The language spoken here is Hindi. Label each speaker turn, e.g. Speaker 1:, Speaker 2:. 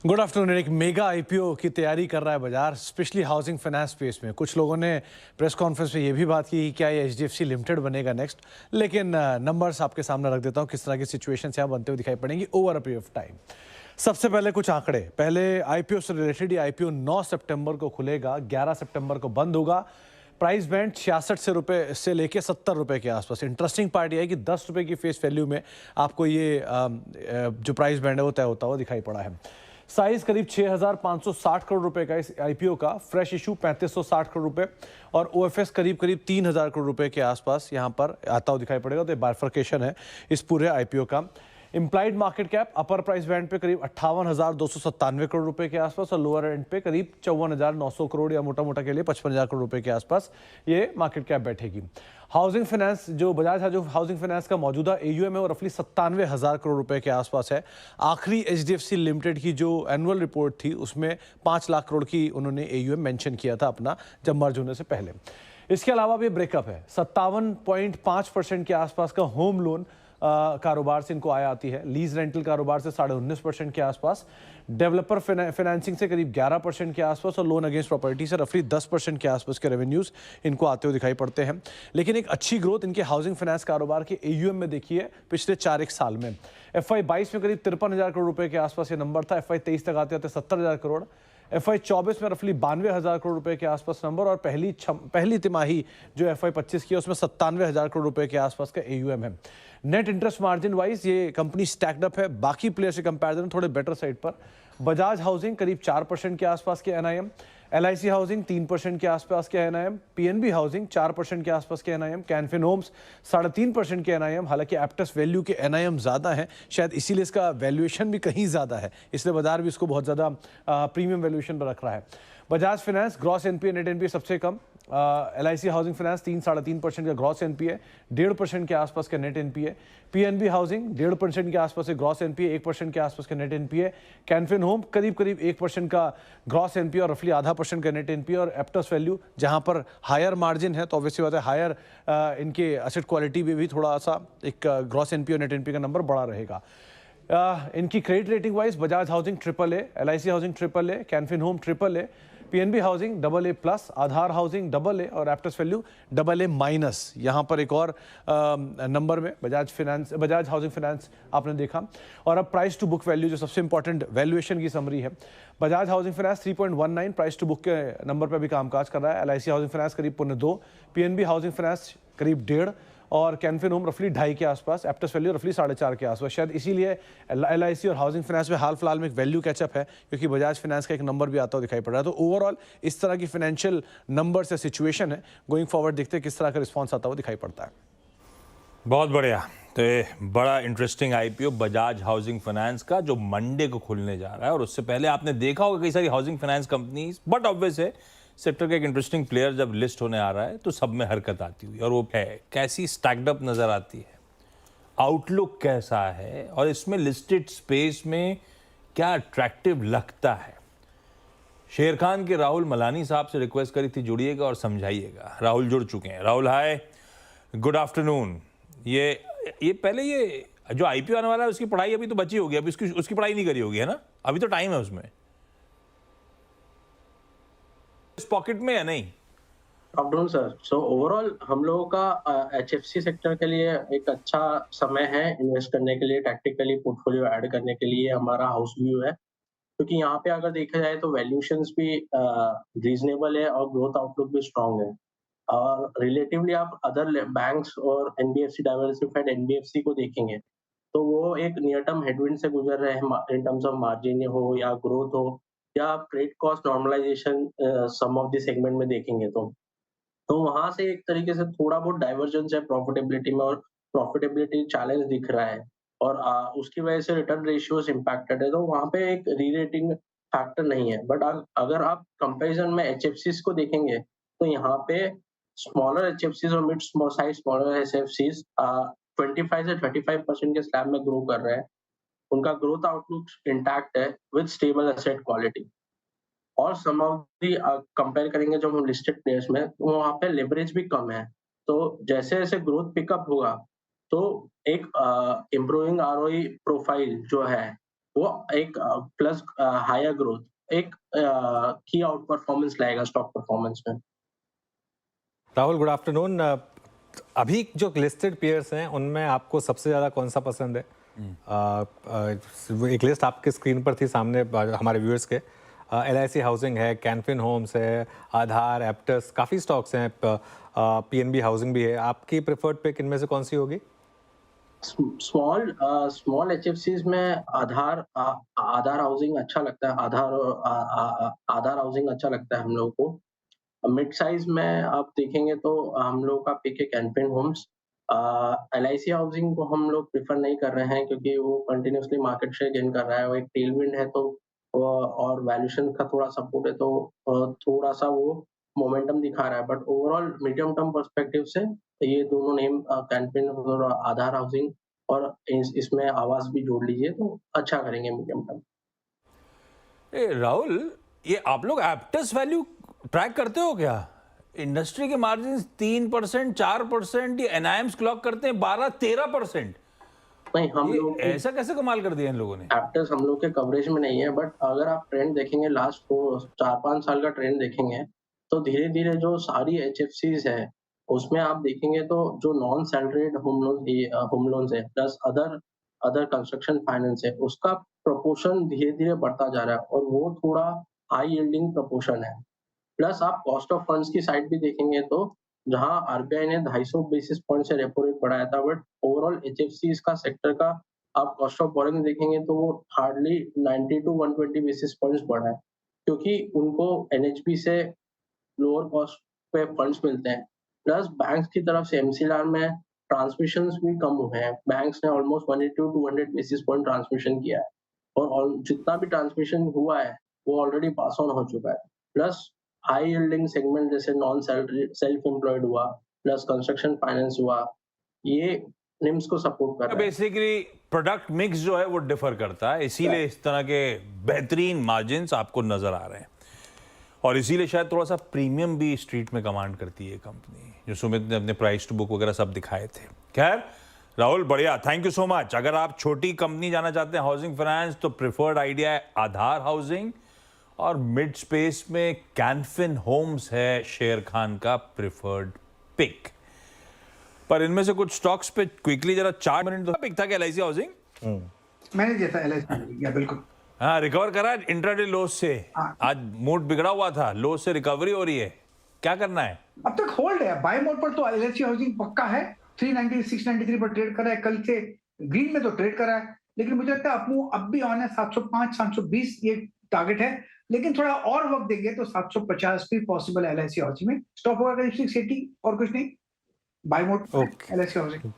Speaker 1: Good afternoon. एक मेगा आईपीओ की तैयारी कर रहा है बाजार, स्पेशली हाउसिंग फाइनेंस स्पेस में। कुछ लोगों ने प्रेस कॉन्फ्रेंस में ये भी बात की कि क्या ये एचडीएफसी लिमिटेड बनेगा नेक्स्ट, लेकिन नंबर्स आपके सामने रख देता हूँ किस तरह की सिचुएशन यहाँ बनते हुए दिखाई पड़ेंगी over a period of time. सबसे पहले कुछ आंकड़े। पहले आईपीओ से रिलेटेड, ये आईपीओ 9 सितंबर को खुलेगा, 11 सितंबर को बंद होगा। प्राइस बैंड 66 से लेके 70 रुपए के आसपास। इंटरेस्टिंग पार्ट ये है कि 10 रुपए की फेस वैल्यू में आपको ये जो प्राइस बैंड है वो तय होता हुआ दिखाई पड़ा है। साइज करीब 6,560 करोड़ रुपए का इस आईपीओ का। फ्रेश इशू 3560 करोड़ रुपए और ओएफएस करीब 3,000 करोड़ रुपए के आसपास यहाँ पर आता हुआ दिखाई पड़ेगा। तो ये बाइफर्केशन है इस पूरे आईपीओ का। इम्प्लाइड मार्केट कैप अपर प्राइस बैंड पे करीब 58,297 करोड़ रुपए के आसपास और लोअर एंड पे करीब 54,900 करोड़ या मोटा मोटा के लिए 55,000 करोड़ रुपए के आसपास ये मार्केट कैप बैठेगी। हाउसिंग फाइनेंस जो बजाज है, जो हाउसिंग फाइनेंस का मौजूदा एयूएम है वो रफली 97,000 करोड़ रुपए के आसपास है। आखिरी एचडीएफसी लिमिटेड की जो एनुअल रिपोर्ट थी उसमें 5 लाख करोड़ की उन्होंने एयूएम मेंशन किया था अपना, जब मर्ज होने से पहले। इसके अलावा भी ब्रेकअप है। 57.5% के आसपास का होम लोन कारोबार से इनको आय आती है। लीज रेंटल कारोबार से 19.5% के आसपास, डेवलपर फाइनेंसिंग से करीब 11% के आसपास और लोन अगेंस्ट प्रॉपर्टी से रफली 10% के आसपास के रेवेन्यूज इनको आते हुए दिखाई पड़ते हैं। लेकिन एक अच्छी ग्रोथ इनके हाउसिंग फाइनेंस कारोबार के एयूएम में देखिए पिछले 4 साल में। FY22 में करीब 53,000 करोड़ रुपए के आसपास ये नंबर था। FY23 तक आते आते 70,000 करोड़। FY24 में रफली 92,000 करोड़ रुपए के आसपास नंबर और पहली तिमाही जो FY25 की है उसमें 97,000 करोड़ रुपए के आसपास का एयूएम है। नेट इंटरेस्ट मार्जिन वाइज ये कंपनी स्टैक्ड अप है, बाकी प्लेयर से कंपैरिजन थोड़े बेटर साइड पर। बजाज हाउसिंग करीब 4% के आसपास के एनआईएम, LIC हाउसिंग 3% के आसपास के एनआईएम, PNB हाउसिंग 4% के आसपास के एनआईएम, कैनफिन होम्स 3.5% के एनआईएम। हालांकि एप्टस वैल्यू के एनआईएम ज्यादा है, शायद इसीलिए इसका वैल्यूएशन भी कहीं ज्यादा है, इसलिए बाजार भी इसको बहुत ज्यादा प्रीमियम वैल्यूएशन पर रख रहा है। Bajaj finance gross NPA net NPA सबसे कम। LIC हाउसिंग फाइनेंस 3-3.5% का ग्रॉस एनपीए, 1.5% के आसपास का नेट एनपीए। PNB हाउसिंग 1.5% के आसपास से ग्रॉस एनपीए, 1% के आसपास का नेट एनपीए। कैनफिन होम करीब 1% का ग्रॉस एनपीए और रफली 0.5% का नेट एनपीए। और एप्टस वैल्यू जहां पर हायर मार्जिन है तो ऑब्वियसली बात है हायर इनके एसेट क्वालिटी में भी थोड़ा सा एक ग्रॉस एनपीए और नेट एनपीए का नंबर बड़ा रहेगा। इनकी credit rating wise Bajaj housing AAA, LIC housing AAA, Canfin home AAA, PNB housing AA+, Aadhaar housing AA और एप्टस वैल्यू AA-। यहाँ पर एक और नंबर में बजाज हाउसिंग फाइनेंस आपने देखा। और अब प्राइस टू बुक वैल्यू जो सबसे इंपॉर्टेंट वैल्यूएशन की समरी है। Bajaj housing finance 3.19 price to book के नंबर पर भी कामकाज कर रहा है। LIC हाउसिंग फाइनेंस करीब 2.25, PNB हाउसिंग फाइनेंस करीब 1.5 और कैनफिन होम रफली 2.5 के आसपास, एप्टस वैल्यू रफली 4.5 के आसपास। शायद इसीलिए LIC और हाउसिंग फाइनेंस में हाल फिलहाल में एक वैल्यू कैचअप है, क्योंकि बजाज फाइनेंस का एक नंबर भी आता हुआ दिखाई पड़ रहा है। तो ओवरऑल इस तरह की फाइनेंशियल नंबर से सिचुएशन है। गोइंग फॉरवर्ड देखते हैं किस तरह का रिस्पॉन्स आता हुआ दिखाई पड़ता है।
Speaker 2: बहुत बढ़िया। तो ये बड़ा interesting IPO Bajaj housing finance का जो मंडे को खुलने जा रहा है। और उससे पहले आपने देखा होगा कई सारी housing finance companies, but obvious है सेक्टर का एक इंटरेस्टिंग प्लेयर जब लिस्ट होने आ रहा है तो सब में हरकत आती हुई, और वो है कैसी स्टैक्ड अप नजर आती है, आउटलुक कैसा है और इसमें लिस्टेड स्पेस में क्या अट्रैक्टिव लगता है। शेर खान के राहुल मलानी साहब से रिक्वेस्ट करी थी जुड़िएगा और समझाइएगा। राहुल जुड़ चुके हैं। राहुल हाय, गुड आफ्टरनून। ये पहले ये जो आईपीओ आने वाला है उसकी पढ़ाई अभी तो बची होगी, अभी उसकी पढ़ाई नहीं करी होगी, है ना? अभी तो टाइम है उसमें, इस पॉकेट में या नहीं?
Speaker 3: Afternoon sir. सो ओवरऑल हम लोगों का HFC सेक्टर के लिए एक अच्छा समय है इन्वेस्ट करने के लिए, टैक्टिकली पोर्टफोलियो ऐड करने के लिए हमारा हाउस व्यू है, क्योंकि यहाँ पे अगर देखा जाए तो वैल्यूएशंस भी रीजनेबल है और ग्रोथ आउटलुक भी स्ट्रांग है। और रिलेटिवली आप अदर बैंक्स और NBFC डाइवर्सिफाइड NBFC को देखेंगे तो वो एक नियर टर्म हेडविंड से गुजर रहे हैं इन टर्म्स ऑफ मार्जिन हो या ग्रोथ हो या आप credit cost normalisation some of the segment में देखेंगे तो वहां से एक तरीके से थोड़ा बहुत डाइवर्जेंस है प्रॉफिटेबिलिटी में और प्रॉफिटेबिलिटी चैलेंज दिख रहा है और उसकी वजह से रिटर्न रेशियोज इम्पैक्टेड है, तो वहां पे एक री रेटिंग फैक्टर नहीं है। बट अगर आप कंपैरिजन में HFCs को देखेंगे तो यहाँ पे स्मॉलर HFCs और मिड साइज स्मॉलर HFCs 25 से 35% के स्लैब में ग्रो कर रहे हैं। उनका ग्रोथ आउटलुक इंटैक्ट है विद स्टेबल एसेट क्वालिटी। और सम ऑफ दी कंपेयर करेंगे जब हम लिस्टेड प्लेयर्स में तो वहाँ पे लेवरेज भी कम है। तो जैसे-जैसे ग्रोथ पिकअप होगा तो एक इम्प्रूविंग ROE प्रोफाइल जो है वो एक प्लस हायर ग्रोथ एक की आउट परफॉर्मेंस लाएगा स्टॉक परफॉर्मेंस में।
Speaker 4: Rahul, good afternoon. अभी जो लिस्टेड पेयर्स हैं उनमें आपको सबसे ज़्यादा कौन सा पसंद है? एक लिस्ट आपके स्क्रीन पर थी सामने हमारे व्यूअर्स के। LIC हाउसिंग है, कैनफिन होम्स है, आधार, एप्टस, काफ़ी स्टॉक्स हैं, PNB हाउसिंग भी है। आपकी प्रेफर्ड पिक इनमें से कौन सी होगी?
Speaker 3: स्मॉल एचएफसीज में आधार हाउसिंग अच्छा लगता है। आधार हाउसिंग अच्छा लगता है हम लोगों को। मिड साइज में आप देखेंगे तो हम लोगों का पिक है कैनफिन होम्स। LIC हाउसिंग को हम लोग प्रेफर नहीं कर रहे हैं क्योंकि वो कंटिन्यूअसली मार्केट शेयर गेन कर रहा है। वो एक टेलविंड है तो और वैल्यूएशन का थोड़ा सपोर्ट है तो थोड़ा सा वो मोमेंटम दिखा रहा है। But overall medium term perspective से ये दोनों नेम कैनफिन और आधार हाउसिंग और इसमें आवास भी जोड़ लीजिए तो अच्छा करेंगे मीडियम टर्म।
Speaker 2: राहुल, ये आप लोग एप्टस वैल्यू ट्रैक करते हो क्या? इंडस्ट्री के मार्जिन 3%, 4%, ये एनआईएम्स क्लॉक करते हैं 12-13%।
Speaker 3: नहीं, हम लोग
Speaker 2: ऐसा कैसे कमाल कर दिया इन लोगों ने?
Speaker 3: एप्टस हम लोग के कवरेज में नहीं है। बट अगर आप ट्रेंड देखेंगे लास्ट 4-5 साल का ट्रेंड देखेंगे तो धीरे धीरे जो सारी एचएफसीज है उसमें आप देखेंगे तो जो नॉन सैलरीड होम लोन्स है प्लस अदर कंस्ट्रक्शन फाइनेंस है उसका प्रोपोर्शन धीरे धीरे बढ़ता जा रहा है और वो थोड़ा हाई यील्डिंग प्रोपोर्शन है। प्लस आप कॉस्ट ऑफ फंड्स की साइड भी देखेंगे तो जहां आरबीआई ने 250 बेसिस पॉइंट से रेपो रेट बढ़ाया था बट ओवरऑल एचएफसी का सेक्टर का आप कॉस्ट ऑफ बोरोइंग देखेंगे तो वो हार्डली 90 टू 120 बेसिस पॉइंट्स बढ़ा है क्योंकि उनको एनएचबी से लोअर कॉस्ट पे फंड्स मिलते हैं। प्लस बैंक्स की तरफ से एमसीएलआर में ट्रांसमिशंस भी कम हुए हैं। बैंक्स ने almost 180 to 200 basis point transmission किया है और जितना भी ट्रांसमिशन हुआ है वो ऑलरेडी पास ऑन हो चुका है। प्लस हाई यील्डिंग सेगमेंट जैसे नॉन सैलरी सेल्फ एम्प्लॉयड हुआ प्लस कंस्ट्रक्शन फाइनेंस हुआ ये निम्स को सपोर्ट कर रहा है।
Speaker 2: बेसिकली प्रोडक्ट मिक्स जो है वो डिफर करता है, इसीलिए इस तरह के बेहतरीन मार्जिन्स आपको नजर आ रहे हैं और इसीलिए शायद थोड़ा सा प्रीमियम भी स्ट्रीट में कमांड करती है कंपनी, जो सुमित ने अपने प्राइस टू बुक वगैरह सब दिखाए थे। खैर राहुल, बढ़िया, थैंक यू सो मच। अगर आप छोटी कंपनी जाना चाहते हैं हाउसिंग फाइनेंस तो प्रिफर्ड आइडिया है आधार हाउसिंग और मिड स्पेस में कैनफिन होम्स है शेर खान का प्रिफर्ड पिक। पर इनमें से कुछ स्टॉक्स पे क्विकली जरा 4 मिनट तो पिक था क्या LIC हाउसिंग?
Speaker 5: मैंने दिया था LIC या बिल्कुल।
Speaker 2: हाँ, रिकवर करा इंट्राडे लोस से। आज मूड बिगड़ा हुआ था, लोस से रिकवरी हो रही है, क्या करना है?
Speaker 5: अब तक होल्ड है, बाय मोड पर तो LIC हाउसिंग पक्का है। 390 693 पर ट्रेड कर रहा है, कल से ग्रीन में तो ट्रेड कर रहा है, लेकिन मुझे लगता है अपू अब भी ऑन है। 705 720 ये टारगेट है, लेकिन थोड़ा और वक्त देंगे तो 750 भी पॉसिबल है LIC हाउसिंग में। स्टॉप होगा 680 और कुछ नहीं, बाय मोड LIC हाउसिंग।